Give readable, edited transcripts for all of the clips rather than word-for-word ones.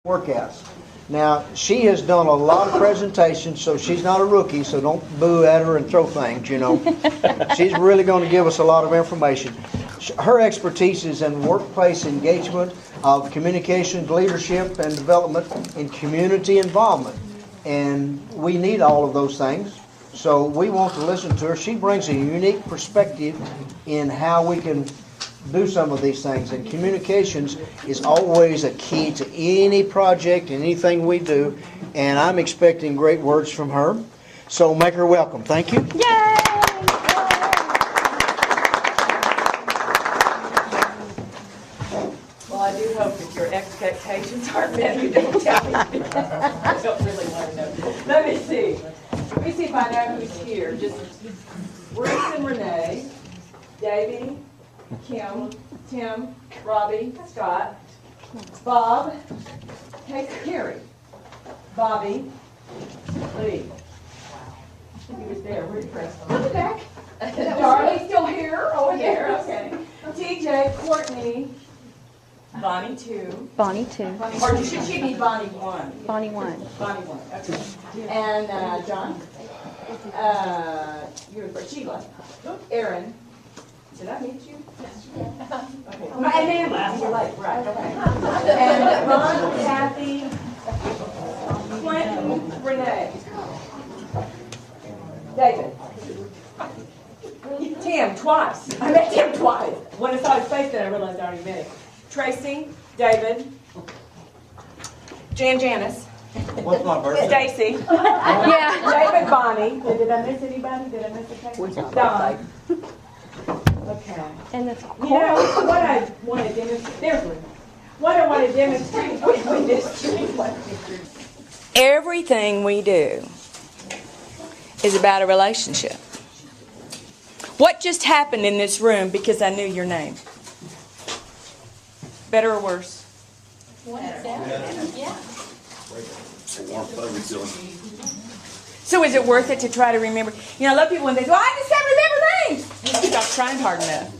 workouts. Now, she has done a lot of presentations, so she's not a rookie, so don't boo at her and throw things, you know. She's really going to give us a lot of information. Her expertise is in workplace engagement, of communications, leadership, and development, and community involvement. And we need all of those things, so we want to listen to her. She brings a unique perspective in how we can do some of these things, and communications is always a key to any project and anything we do, and I'm expecting great words from her, so make her welcome. Thank you. Yay! Well, I do hope that your expectations aren't met. You don't tell me. I don't really want to know. Let me see if I know who's here. Just Bruce and Renee, Davey, Kim, Tim, Robbie, Scott, Bob, Carrie, Bobby, Lee. He was there. Where's Chris? Look at that. Darlie's still here. Oh, there. Okay. TJ, Courtney, Bonnie 2. Bonnie 2. Or should she be Bonnie 1? Bonnie 1. Bonnie 1. Okay. And John. You were Sheila. Aaron. Did I meet you? Okay. Amanda, you're late, right? Okay. And Ron, Kathy, Clinton, Renee, David, Tim twice. I met Tim twice. When I saw his face, then I realized I already met him. Tracy, David, Janice. What's my birthday? Stacy. Yeah. David, Bonnie. Did I miss anybody? Did I miss a case? Don. Okay. And it's You know what I want to demonstrate? There's one. What I want to demonstrate with this. Everything we do is about a relationship. What just happened in this room because I knew your name? Better or worse? Yeah. So is it worth it to try to remember? You know, I love people when they say, well, I just can't remember names. Stop trying hard enough.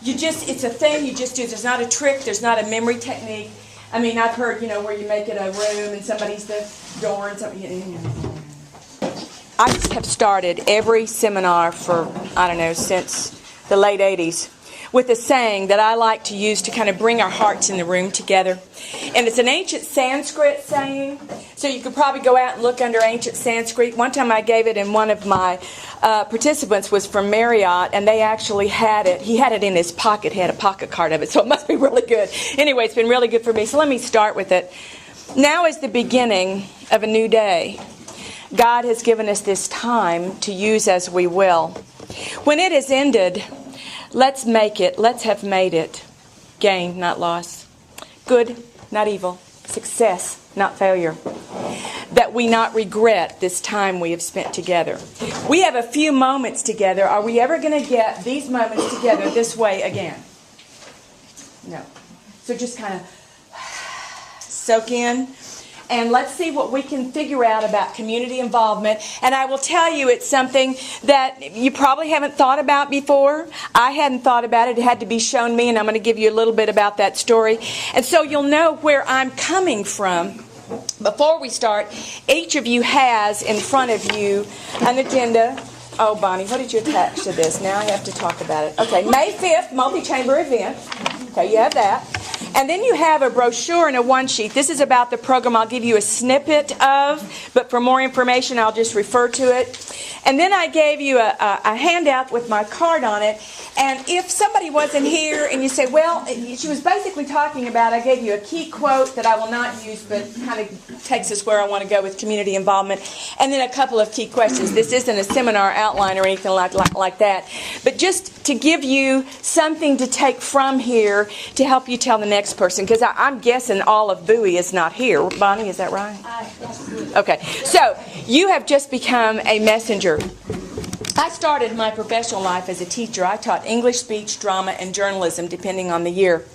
It's a thing you just do. There's not a trick. There's not a memory technique. I mean, I've heard, where you make it a room and somebody's the door and something. I just have started every seminar for, since the late 80s. With a saying that I like to use to kind of bring our hearts in the room together. And it's an ancient Sanskrit saying, so you could probably go out and look under ancient Sanskrit. One time I gave it, and one of my participants was from Marriott, and they actually had it. He had it in his pocket. He had a pocket card of it, so it must be really good. Anyway, it's been really good for me, so let me start with it. Now is the beginning of a new day. God has given us this time to use as we will. When it is ended, let's have made it. Gain, not loss. Good, not evil. Success, not failure. That we not regret this time we have spent together. We have a few moments together. Are we ever going to get these moments together this way again? No. So just kind of soak in. And let's see what we can figure out about community involvement. And I will tell you, it's something that you probably haven't thought about before. I hadn't thought about it. It had to be shown me, and I'm going to give you a little bit about that story. And so you'll know where I'm coming from. Before we start, each of you has in front of you an agenda. Oh, Bonnie, what did you attach to this? Now I have to talk about it. Okay, May 5th, multi-chamber event. Okay, you have that. And then you have a brochure and a one-sheet. This is about the program I'll give you a snippet of, but for more information, I'll just refer to it. And then I gave you a handout with my card on it. And if somebody wasn't here and you say, well, she was basically talking about, I gave you a key quote that I will not use, but kind of takes us where I want to go with community involvement. And then a couple of key questions. This isn't a seminar outline or anything like that, but just to give you something to take from here to help you tell the next person, because I'm guessing all of Bowie is not here. Bonnie, is that right? Yes. Okay, so you have just become a messenger. I started my professional life as a teacher. I taught English, speech, drama, and journalism, depending on the year.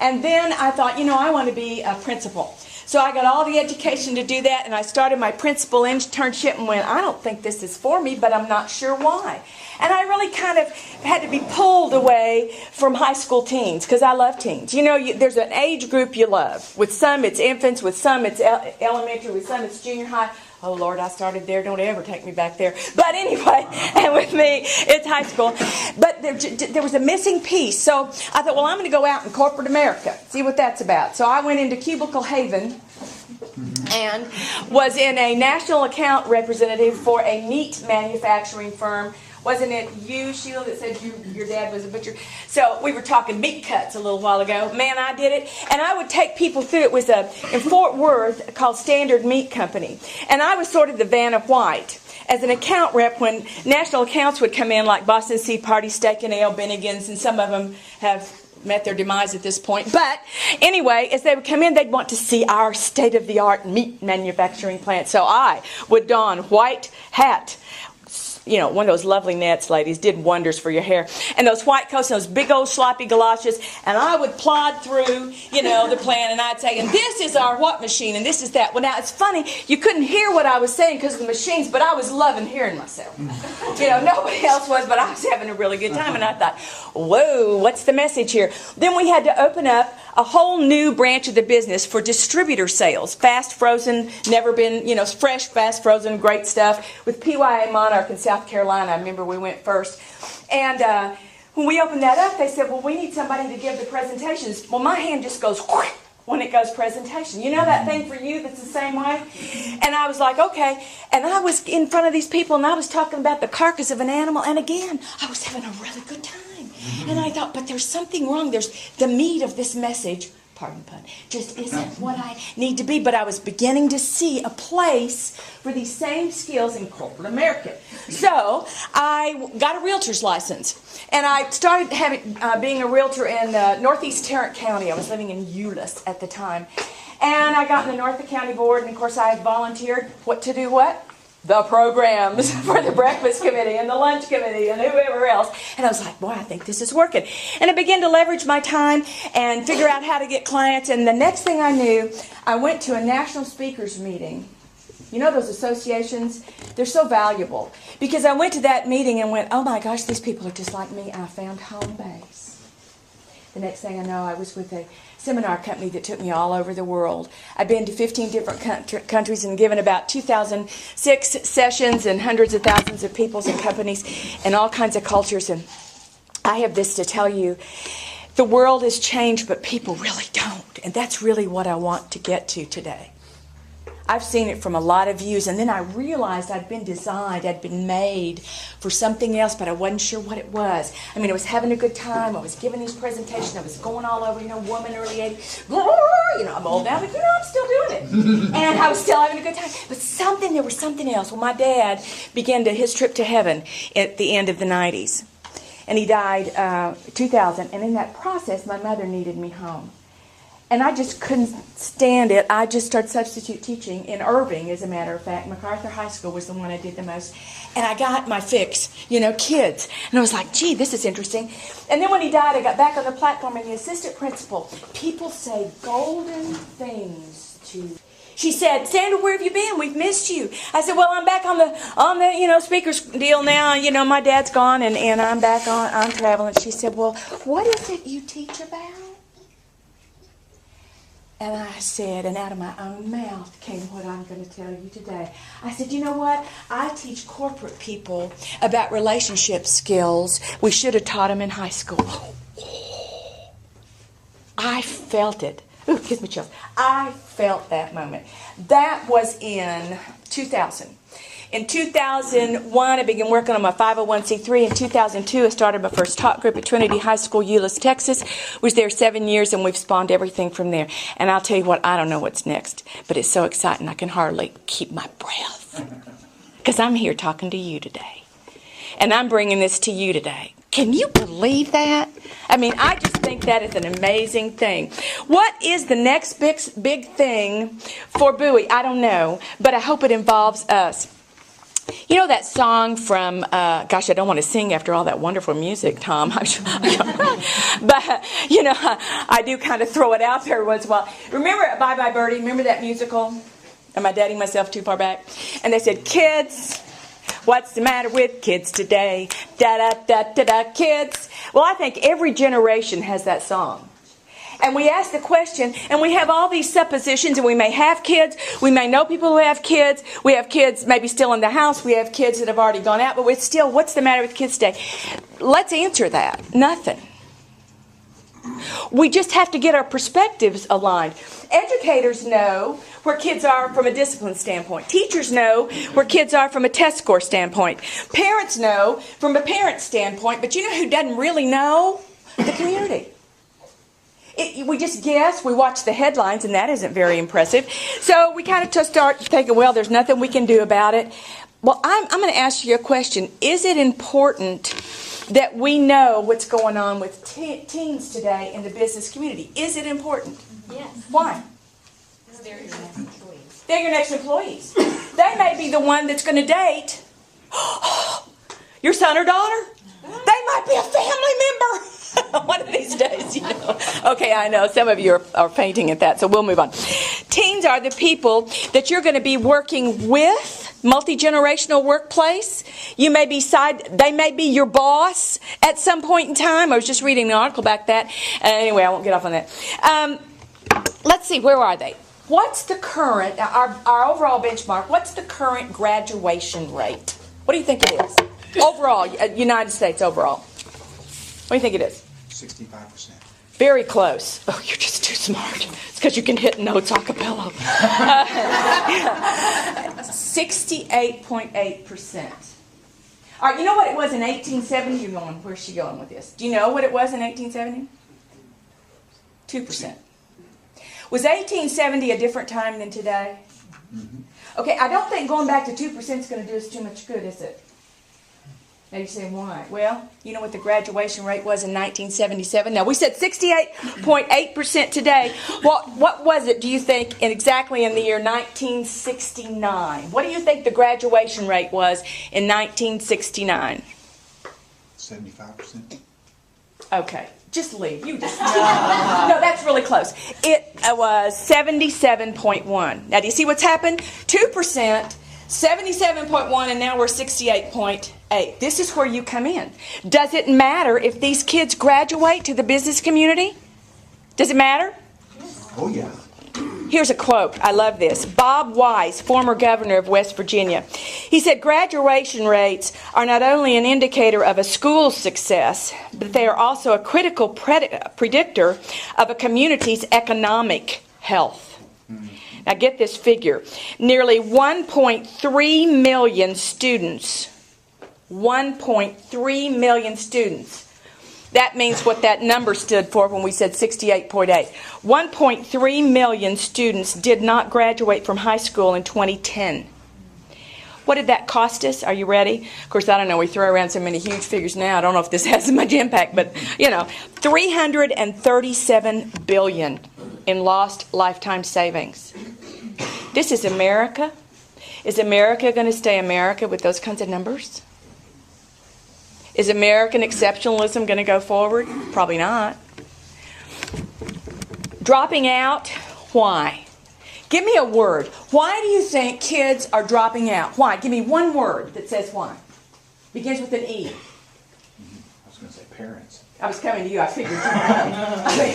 And then I thought, I want to be a principal. So I got all the education to do that, and I started my principal internship and went, I don't think this is for me, but I'm not sure why. And I really kind of had to be pulled away from high school teens, because I love teens. There's an age group you love. With some, it's infants. With some, it's elementary. With some, it's junior high. Oh, Lord, I started there. Don't ever take me back there. But anyway, and with me, it's high school. But there was a missing piece. So I thought, well, I'm going to go out in corporate America, see what that's about. So I went into Cubicle Haven and was in a national account representative for a meat manufacturing firm. Wasn't it you, Sheila, that said your dad was a butcher? So we were talking meat cuts a little while ago. Man, I did it. And I would take people through. It was in Fort Worth called Standard Meat Company. And I was sort of the Vanna White. As an account rep, when national accounts would come in, like Boston Sea Party, Steak and Ale, Bennigan's, and some of them have met their demise at this point. But anyway, as they would come in, they'd want to see our state-of-the-art meat manufacturing plant. So I would don white hat, one of those lovely nets, ladies, did wonders for your hair. And those white coats and those big old sloppy galoshes. And I would plod through, the plant, and I'd say, and this is our what machine, and this is that. Well, now, it's funny. You couldn't hear what I was saying because of the machines, but I was loving hearing myself. Nobody else was, but I was having a really good time. And I thought, whoa, what's the message here? Then we had to open up a whole new branch of the business for distributor sales. Fast frozen, never been, fresh, fast frozen, great stuff. With PYA Monarch in South Carolina, I remember we went first. And when we opened that up, they said, well, we need somebody to give the presentations. Well, my hand just goes when it goes presentation. You know that thing for you that's the same way? And I was like, okay. And I was in front of these people, and I was talking about the carcass of an animal. And again, I was having a really good time. And I thought, but there's something wrong. There's the meat of this message, pardon the pun, just isn't what I need to be. But I was beginning to see a place for these same skills in corporate America. So I got a realtor's license. And I started being a realtor in northeast Tarrant County. I was living in Euless at the time. And I got in the Norfolk County Board, and of course I volunteered to do what? The programs for the breakfast committee and the lunch committee and whoever else. And I was like, boy, I think this is working. And I began to leverage my time and figure out how to get clients. And the next thing I knew, I went to a national speakers meeting. Those associations, they're so valuable. Because I went to that meeting and went, oh my gosh, these people are just like me. I found home base. The next thing I know, I was with a seminar company that took me all over the world. I've been to 15 different countries and given about 2,006 sessions and hundreds of thousands of people and companies and all kinds of cultures. And I have this to tell you. The world has changed, but people really don't. And that's really what I want to get to today. I've seen it from a lot of views, and then I realized I'd been designed, I'd been made for something else, but I wasn't sure what it was. I mean, I was having a good time, I was giving these presentations, I was going all over, woman, early 80s, I'm old now, but I'm still doing it. And I was still having a good time. But there was something else. Well, my dad began his trip to heaven at the end of the 90s. And he died 2000, and in that process, my mother needed me home. And I just couldn't stand it. I just started substitute teaching in Irving, as a matter of fact. MacArthur High School was the one I did the most. And I got my fix, kids. And I was like, gee, this is interesting. And then when he died, I got back on the platform, and the assistant principal, people say golden things to... She said, Sandra, where have you been? We've missed you. I said, well, I'm back on the speakers deal now. My dad's gone, and I'm back on traveling. She said, well, what is it you teach about? And I said, and out of my own mouth came what I'm going to tell you today. I said, you know what? I teach corporate people about relationship skills. We should have taught them in high school. I felt it. Ooh, gives me chills. I felt that moment. That was in 2000. In 2001, I began working on my 501c3. In 2002, I started my first talk group at Trinity High School, Euless, Texas. Was there 7 years, and we've spawned everything from there. And I'll tell you what, I don't know what's next, but it's so exciting I can hardly keep my breath. Because I'm here talking to you today. And I'm bringing this to you today. Can you believe that? I mean, I just think that is an amazing thing. What is the next big thing for Bowie? I don't know, but I hope it involves us. You know that song from, gosh, I don't want to sing after all that wonderful music, Tom. But, you know, I do kind of throw it out there every once in a while. Remember Bye Bye Birdie? Remember that musical? Am I dating myself too far back? And they said, kids, what's the matter with kids today? Da-da-da-da-da, kids. Well, I think every generation has that song. And we ask the question, and we have all these suppositions, and we may have kids, we may know people who have kids, we have kids maybe still in the house, we have kids that have already gone out, but we're still, what's the matter with kids today? Let's answer that. Nothing. We just have to get our perspectives aligned. Educators know where kids are from a discipline standpoint. Teachers know where kids are from a test score standpoint. Parents know from a parent standpoint, but you know who doesn't really know? The community. We just guess, we watch the headlines, and that isn't very impressive. So we kind of just start thinking, well, there's nothing we can do about it. Well, I'm going to ask you a question. Is it important that we know what's going on with teens today in the business community? Is it important? Yes. Why? They're your next employees. They're your next employees. They may be the one that's going to date your son or daughter. They might be a family member. One of these days, you know. Okay, I know some of you are fainting at that, so we'll move on. Teens are the people that you're going to be working with, multi-generational workplace. You may be they may be your boss at some point in time. I was just reading an article about that. Anyway, I won't get off on that. Let's see, where are they? What's the current, our overall benchmark, what's the current graduation rate? What do you think it is? Overall, United States overall. What do you think it is? 65%. Very close. Oh, you're just too smart. It's because you can hit notes a cappella. 68.8%. All right, you know what it was in 1870? You're going, where's she going with this? Do you know what it was in 1870? 2%. Was 1870 a different time than today? Mm-hmm. Okay, I don't think going back to 2% is going to do us too much good, is it? Now you're saying, why? Well, you know what the graduation rate was in 1977? Now, we said 68.8% today. What was it, do you think, exactly in the year 1969? What do you think the graduation rate was in 1969? 75%. Okay, just leave. You just no, that's really close. It was 77.1. Now, do you see what's happened? 2%. 77.1, and now we're 68.8. This is where you come in. Does it matter if these kids graduate to the business community? Does it matter? Oh, yeah. Here's a quote. I love this. Bob Wise, former governor of West Virginia. He said, graduation rates are not only an indicator of a school's success, but they are also a critical predictor of a community's economic health. Now get this figure. Nearly 1.3 million students. 1.3 million students. That means what that number stood for when we said 68.8. 1.3 million students did not graduate from high school in 2010. What did that cost us? Are you ready? Of course, I don't know. We throw around so many huge figures now. I don't know if this has much impact, but, you know, $337 billion in lost lifetime savings. This is America. Is America going to stay America with those kinds of numbers? Is American exceptionalism going to go forward? Probably not. Dropping out, why? Give me a word. Why do you think kids are dropping out? Why? Give me one word that says why. Begins with an E. I was going to say parents. I was coming to you. I figured you would know. Okay,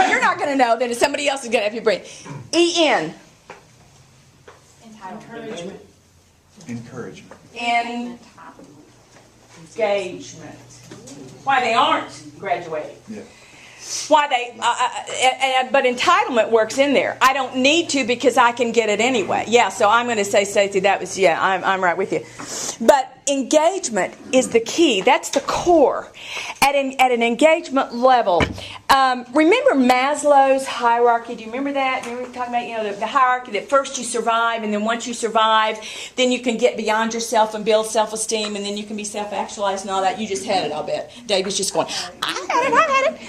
if you're not going to know, then somebody else is going to have you bring. E-N. Encouragement. Encouragement. Engagement. Why they aren't graduating. Yeah. Why they, but entitlement works in there. I don't need to because I can get it anyway. Yeah, so I'm going to say, Stacey, that was, yeah, I'm right with you. But engagement is the key. That's the core. At an engagement level, remember Maslow's hierarchy? Do you remember that? Remember we talking about, you know, the hierarchy that first you survive, and then once you survive, then you can get beyond yourself and build self-esteem, and then you can be self-actualized and all that. You just had it, I'll bet. David's just going, I had it.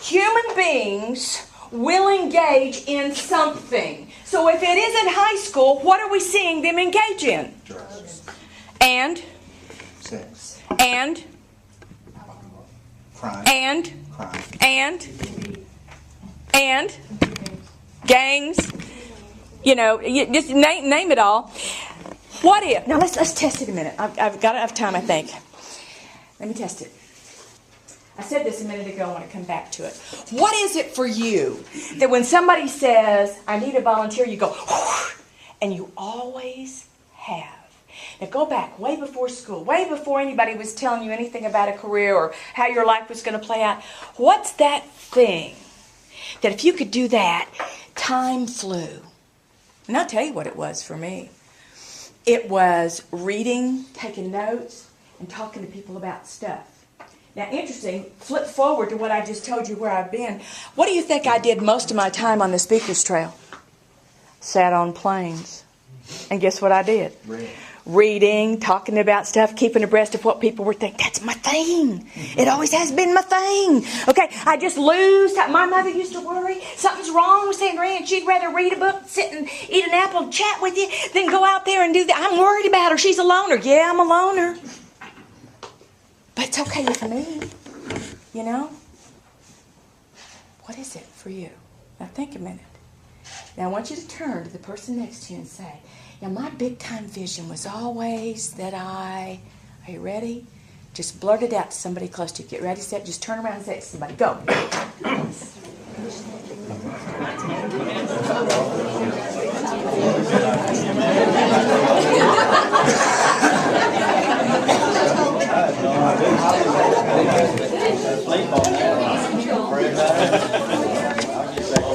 Human beings will engage in something. So if it isn't high school, what are we seeing them engage in? Drugs. And, Sex. and, Crime. and, Crime. and, gangs, you know, you just name it all. What if, now let's test it a minute. I've got enough time, I think. Let me test it. I said this a minute ago, I want to come back to it. What is it for you that when somebody says, I need a volunteer, you go, and you always have? Now go back way before school, way before anybody was telling you anything about a career or how your life was going to play out. What's that thing that if you could do that, time flew? And I'll tell you what it was for me. It was reading, taking notes, and talking to people about stuff. Now, interesting, flip forward to what I just told you where I've been. What do you think I did most of my time on the speaker's trail? Sat on planes. And guess what I did? Reading, talking about stuff, keeping abreast of what people were thinking. That's my thing. It always has been my thing. Okay, I just lose. My mother used to worry. Something's wrong with Sandra Ann. She'd rather read a book, sit and eat an apple, and chat with you, than go out there and do that. I'm worried about her. She's a loner. Yeah, I'm a loner. But it's okay with me, you know? What is it for you? Now think a minute. Now I want you to turn to the person next to you and say, yeah, my big time vision was always that are you ready? Just blurt it out to somebody close to you. Get ready, set, just turn around and say it to somebody. Go.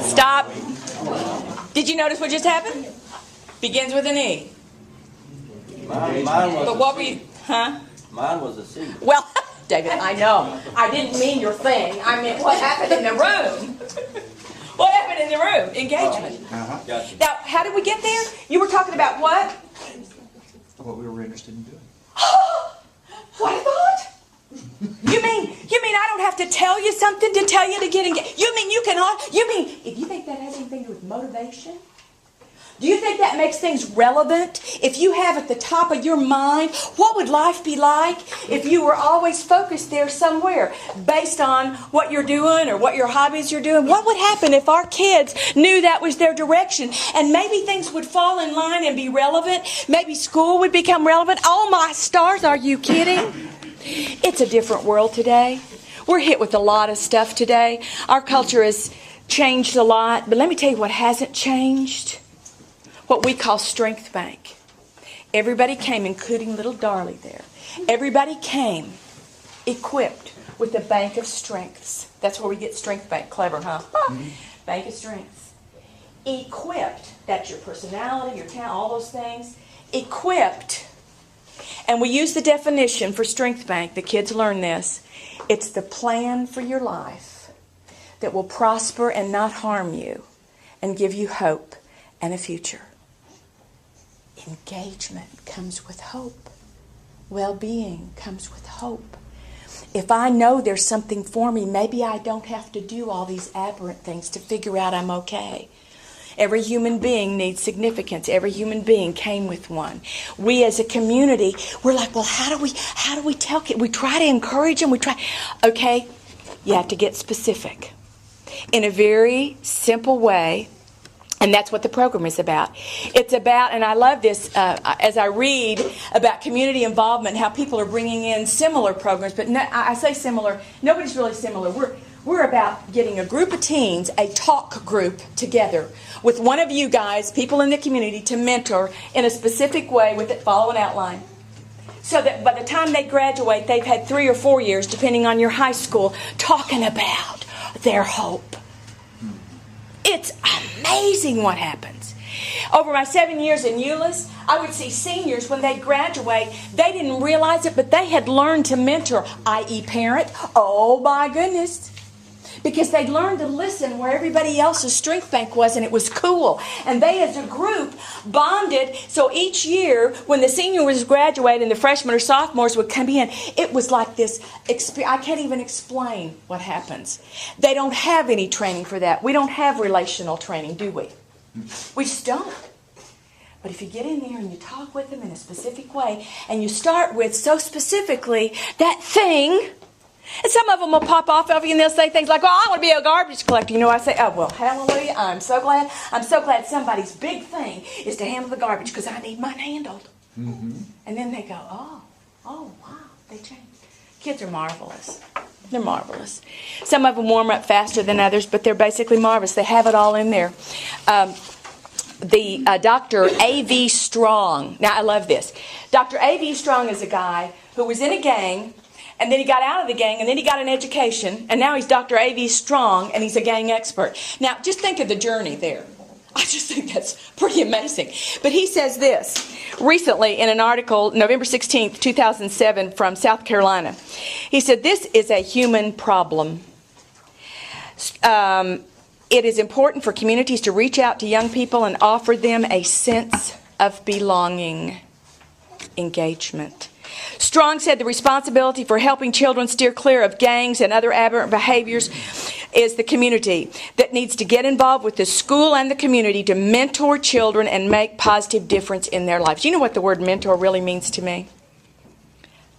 Stop. Did you notice what just happened? Begins with an E. Mine was But what were you, huh? Mine was a C. Well, David, I know. I didn't mean your thing. I meant what happened in the room. What happened in the room? Engagement. Gotcha. Now, how did we get there? You were talking about what? What we were interested in doing. What I thought? You mean I don't have to tell you something to tell you to get engaged? You mean if you think that has anything to do with motivation? Do you think that makes things relevant? If you have at the top of your mind, what would life be like if you were always focused there somewhere based on what you're doing or what your hobbies you're doing? What would happen if our kids knew that was their direction and maybe things would fall in line and be relevant? Maybe school would become relevant? Oh my stars, are you kidding? It's a different world today. We're hit with a lot of stuff today. Our culture has changed a lot, but let me tell you what hasn't changed. What we call StrengthBank. Everybody came, including little Darlie there. Everybody came equipped with a bank of strengths. That's where we get StrengthBank. Clever, huh? Bank of strengths. Equipped. That's your personality, your talent, all those things. Equipped. And we use the definition for StrengthBank. The kids learn this. It's the plan for your life that will prosper and not harm you and give you hope and a future. Engagement comes with hope. Well-being comes with hope. If I know there's something for me, maybe I don't have to do all these aberrant things to figure out I'm okay. Every human being needs significance. Every human being came with one. We as a community, we're like, well, how do we tell kids? We try to encourage them. Okay, you have to get specific. In a very simple way. And that's what the program is about. It's about, and I love this as I read about community involvement, how people are bringing in similar programs. But no, I say similar, nobody's really similar. We're about getting a group of teens, a talk group together with one of you guys, people in the community, to mentor in a specific way with it, follow an outline. So that by the time they graduate, they've had 3 or 4 years, depending on your high school, talking about their hope. It's amazing what happens. Over my 7 years in Euless, I would see seniors when they'd graduate, they didn't realize it, but they had learned to mentor, i.e. parent. Oh my goodness. because they'd learned to listen where everybody else's strength bank was, and it was cool. And they, as a group, bonded. So each year, when the senior was graduating and the freshmen or sophomores would come in, it was like this experience. I can't even explain what happens. They don't have any training for that. We don't have relational training, do we? We just don't. But if you get in there and you talk with them in a specific way, and you start with, so specifically, that thing. And some of them will pop off of you and they'll say things like, "Oh, I want to be a garbage collector." You know, I say, "Oh, well, hallelujah, I'm so glad somebody's big thing is to handle the garbage because I need mine handled." Mm-hmm. And then they go, oh, wow, they change. Kids are marvelous. They're marvelous. Some of them warm up faster than others, but they're basically marvelous. They have it all in there. Dr. A.V. Strong. Now, I love this. Dr. A.V. Strong is a guy who was in a gang, and then he got out of the gang, and then he got an education, and now he's Dr. A.V. Strong, and he's a gang expert. Now, just think of the journey there. I just think that's pretty amazing. But he says this recently in an article, November 16th, 2007, from South Carolina. He said, "This is a human problem. It is important for communities to reach out to young people and offer them a sense of belonging." Engagement. Strong said the responsibility for helping children steer clear of gangs and other aberrant behaviors is the community that needs to get involved with the school and the community to mentor children and make positive difference in their lives. You know what the word mentor really means to me?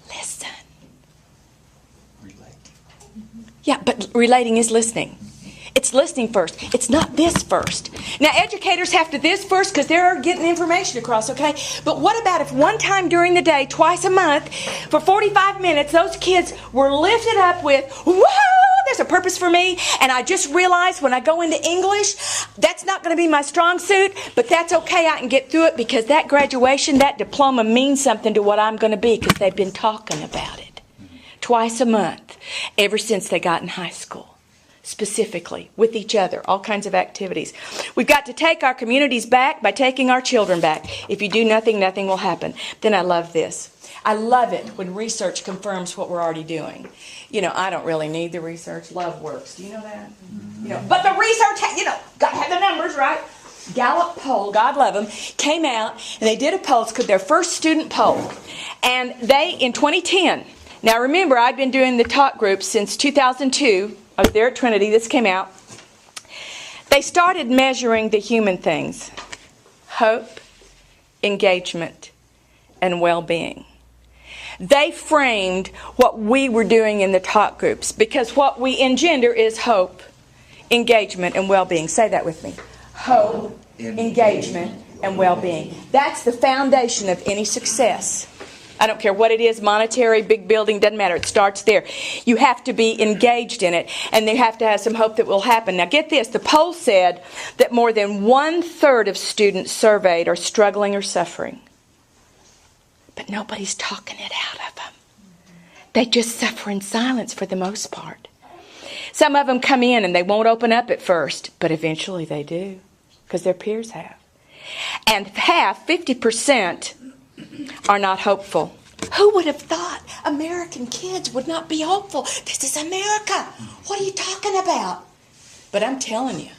Listen. Relate. Yeah, but relating is listening. It's listening first. It's not this first. Now, educators have to this first because they're getting information across, okay? But what about if one time during the day, twice a month, for 45 minutes, those kids were lifted up with, "Whoa, there's a purpose for me, and I just realized when I go into English, that's not going to be my strong suit, but that's okay, I can get through it because that graduation, that diploma means something to what I'm going to be because they've been talking about it twice a month ever since they got in high school. Specifically, with each other, all kinds of activities. We've got to take our communities back by taking our children back. If you do nothing, nothing will happen. Then I love this. I love it when research confirms what we're already doing. You know, I don't really need the research. Love works. Do you know that? You know, but the research, got to have the numbers, right? Gallup poll, God love them, came out and they did a poll. It's their first student poll. And they, in 2010, now remember, I've been doing the talk groups since 2002. I was there at Trinity. This came out. They started measuring the human things: hope, engagement, and well-being. They framed what we were doing in the talk groups because what we engender is hope, engagement, and well-being. Say that with me. Hope, engagement, and well-being. That's the foundation of any success. I don't care what it is, monetary, big building, doesn't matter. It starts there. You have to be engaged in it, and they have to have some hope that will happen. Now get this, the poll said that more than 1/3 of students surveyed are struggling or suffering. But nobody's talking it out of them. They just suffer in silence for the most part. Some of them come in and they won't open up at first, but eventually they do, because their peers have. And 50% are not hopeful. Who would have thought American kids would not be hopeful? This is America. What are you talking about? But I'm telling you,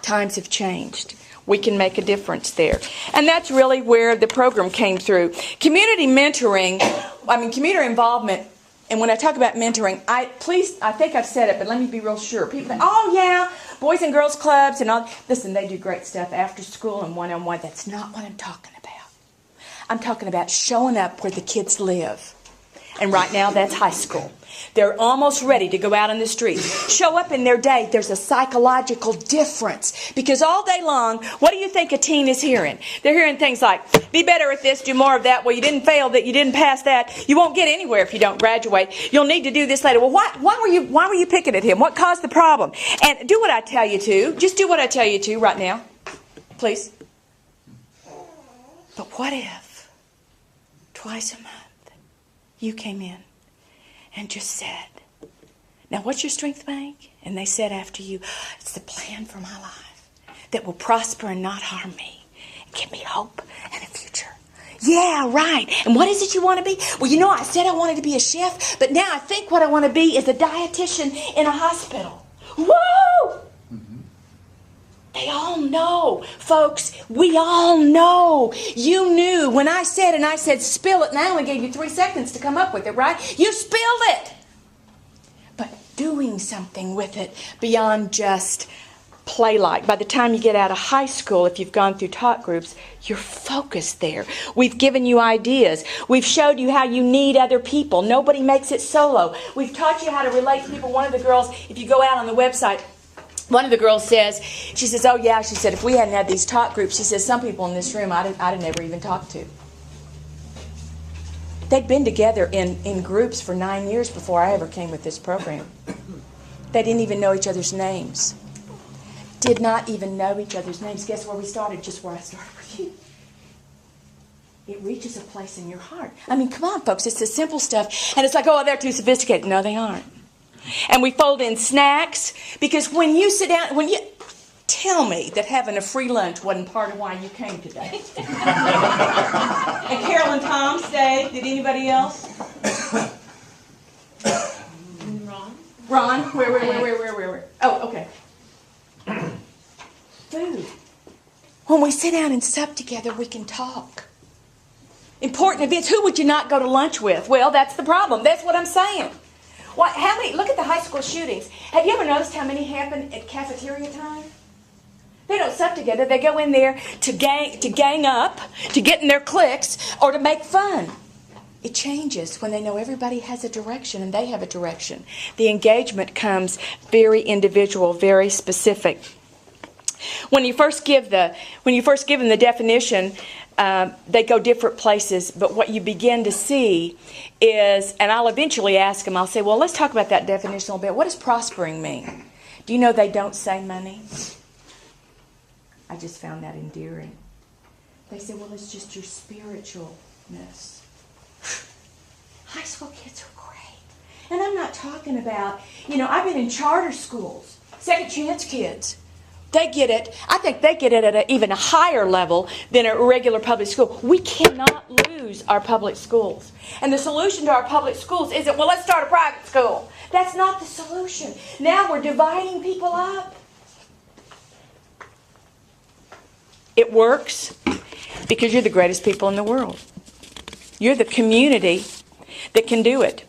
times have changed. We can make a difference there. And that's really where the program came through. Community mentoring, community involvement, and when I talk about mentoring, I think I've said it, but let me be real sure. People think, "Oh yeah, Boys and Girls Clubs and all." Listen, they do great stuff after school and one-on-one. That's not what I'm talking about. I'm talking about showing up where the kids live. And right now, that's high school. They're almost ready to go out on the streets. Show up in their day. There's a psychological difference. Because all day long, what do you think a teen is hearing? They're hearing things like, "Be better at this, do more of that. Well, you didn't fail that, you didn't pass that. You won't get anywhere if you don't graduate. You'll need to do this later." Well, why were you picking at him? What caused the problem? And do what I tell you to. Just do what I tell you to right now. Please. But what if twice a month you came in and just said, "Now what's your strength bank?" And they said after you, "It's the plan for my life that will prosper and not harm me. Give me hope and a future." "Yeah, right. And what is it you want to be?" "Well, I said I wanted to be a chef, but now I think what I want to be is a dietitian in a hospital." Woo! They all know, folks. We all know. You knew when I said spill it, and I only gave you 3 seconds to come up with it, right? You spilled it. But doing something with it beyond just play-like. By the time you get out of high school, if you've gone through talk groups, you're focused there. We've given you ideas. We've showed you how you need other people. Nobody makes it solo. We've taught you how to relate to people. One of the girls, if you go out on the website, one of the girls says, oh yeah, she said, if we hadn't had these talk groups, she says, some people in this room I'd have never even talked to. They'd been together in groups for 9 years before I ever came with this program. They didn't even know each other's names. Did not even know each other's names. Guess where we started? Just where I started with you. It reaches a place in your heart. I mean, come on, folks. It's the simple stuff. And it's like, oh, they're too sophisticated. No, they aren't. And we fold in snacks because when you sit down, tell me that having a free lunch wasn't part of why you came today. And Carol and Tom stayed. Did anybody else? Ron? Where? Oh, okay. Food. When we sit down and sup together, we can talk. Important events. Who would you not go to lunch with? Well, that's the problem. That's what I'm saying. How many? Look at the high school shootings. Have you ever noticed how many happen at cafeteria time? They don't sup together. They go in there to gang up, to get in their cliques, or to make fun. It changes when they know everybody has a direction and they have a direction. The engagement comes very individual, very specific. When you first give them the definition, they go different places, but what you begin to see is, and I'll eventually ask them, I'll say, well, let's talk about that definition a little bit. What does prospering mean? Do you know they don't say money? I just found that endearing. They say, well, it's just your spiritualness. High school kids are great. And I'm not talking about, I've been in charter schools, second chance kids. They get it. I think they get it at even a higher level than a regular public school. We cannot lose our public schools. And the solution to our public schools isn't, well, let's start a private school. That's not the solution. Now we're dividing people up. It works because you're the greatest people in the world. You're the community that can do it.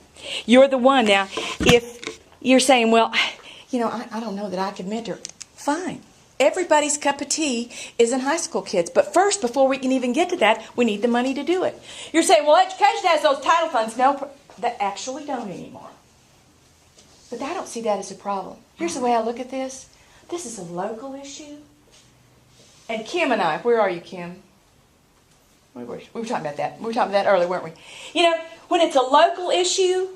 You're the one. Now, if you're saying, well, I don't know that I could mentor. Fine. Everybody's cup of tea isn't high school kids. But first, before we can even get to that, we need the money to do it. You're saying, well, education has those title funds. No, they actually don't anymore. But I don't see that as a problem. Here's the way I look at this. This is a local issue. And Kim and I, where are you, Kim? We were talking about that. We were talking about that earlier, weren't we? When it's a local issue,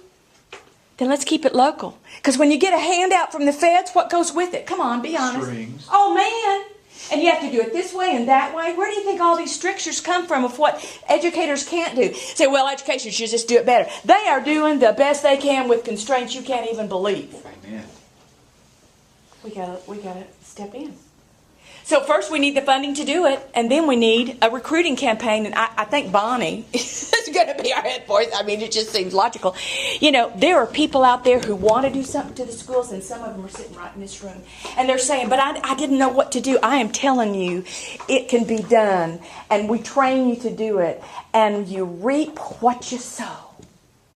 then let's keep it local. Because when you get a handout from the feds, what goes with it? Come on, be honest. Strings. Oh, man. And you have to do it this way and that way. Where do you think all these strictures come from of what educators can't do? Say, well, education should just do it better. They are doing the best they can with constraints you can't even believe. Amen. We gotta step in. So first we need the funding to do it, and then we need a recruiting campaign. And I think Bonnie is going to be our head voice. I mean, it just seems logical. There are people out there who want to do something to the schools, and some of them are sitting right in this room. And they're saying, but I didn't know what to do. I am telling you, it can be done. And we train you to do it. And you reap what you sow.